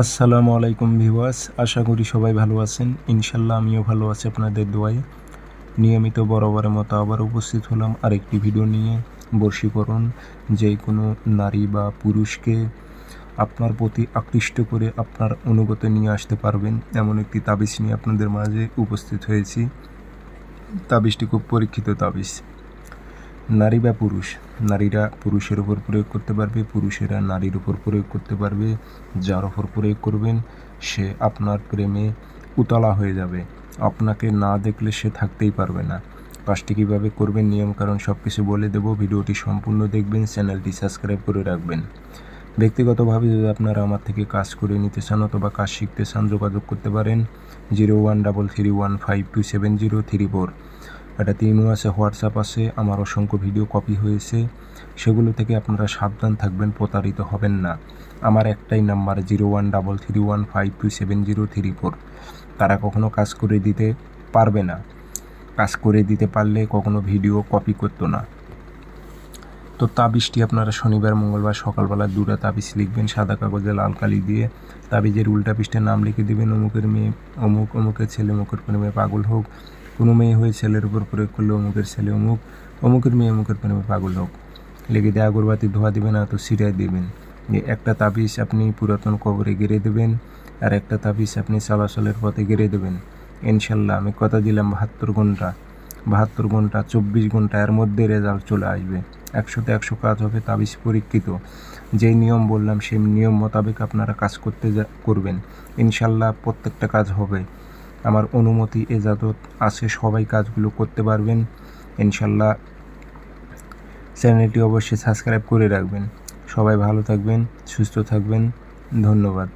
আসসালামু আলাইকুম ভিউয়ার্স, আশা করি সবাই ভালো আছেন। ইনশাল্লাহ আমিও ভালো আছি আপনাদের দোয়ায়। নিয়মিত বরাবরের মতো আবার উপস্থিত হলাম আরেকটি ভিডিও নিয়ে। বশীকরণ, যে কোনো নারী বা পুরুষকে আপনার প্রতি আকৃষ্ট করে আপনার অনুগতে নিয়ে আসতে পারবেন এমন একটি তাবিজ নিয়ে আপনাদের মাঝে উপস্থিত হয়েছি। তাবিজটি খুব পরীক্ষিত তাবিজ। নারী বা পুরুষ, নারীরা পুরুষের উপর প্রয়োগ করতে পারবে, পুরুষেরা নারীর উপর প্রয়োগ করতে পারবে। যার উপর প্রয়োগ করবেন সে আপনার প্রেমে উতলা হয়ে যাবে, আপনাকে না দেখলে সে থাকতেই পারবে না। কাজটি কীভাবে করবেন, নিয়মকানুন সব কিছু বলে দেব। ভিডিওটি সম্পূর্ণ দেখবেন, চ্যানেলটি সাবস্ক্রাইব করে রাখবেন। ব্যক্তিগতভাবে যদি আপনারা আমার থেকে কাজ করে নিতে চান অথবা কাজ শিখতে চান, যোগাযোগ করতে পারেন 0133152703 এটাতে ইমো আছে, হোয়াটসঅ্যাপ আছে। আমার অসংখ্য ভিডিও কপি হয়েছে, সেগুলো থেকে আপনারা সাবধান থাকবেন, প্রতারিত হবেন না। আমার একটাই নাম্বার 0133152703। তারা কখনো কাজ করে দিতে পারবে না, কাজ করে দিতে পারলে কখনো ভিডিও কপি করতো না। তো তাবিজটি আপনারা শনিবার মঙ্গলবার সকালবেলা দুটা তাবিজ লিখবেন সাদা কাগজে লাল কালি দিয়ে। তাবিজের উল্টা পৃষ্ঠে নাম লিখে দেবেন, অমুকের মেয়ে অমুক, অমুকের ছেলে অমুকের প্রেমে পাগল হোক। কোনো মেয়ে হয়ে ছেলের উপর প্রয়োগ করলে অমুকের ছেলে অমুক, অমুকের মেয়ে অমুকের প্রেমে পাগল হোক। লিখে দিয়ে আগরবাতি ধোয়া দেবেন, তো সিরাই দেবেন। একটা তাবিজ আপনি পুরাতন কবরে গেড়ে দেবেন, আর একটা তাবিজ আপনি চলাচলের পথে গেড়ে দেবেন। ইনশাল্লাহ আমি কথা দিলাম 72 ঘন্টা 24 ঘন্টা এর মধ্যে রেজাল্ট চলে আসবে। 100তে 100 কাজ হবে, তাবিজ পরীক্ষিত। যেই নিয়ম বললাম সেই নিয়ম মোতাবেক আপনারা কাজ করবেন, ইনশাল্লাহ প্রত্যেকটা কাজ হবে। আমার অনুমতি এজাজত আছে, সবাই কাজগুলো করতে পারবেন ইনশাল্লাহ। চ্যানেলটি অবশ্যই সাবস্ক্রাইব করে রাখবেন। সবাই ভালো থাকবেন, সুস্থ থাকবেন, ধন্যবাদ।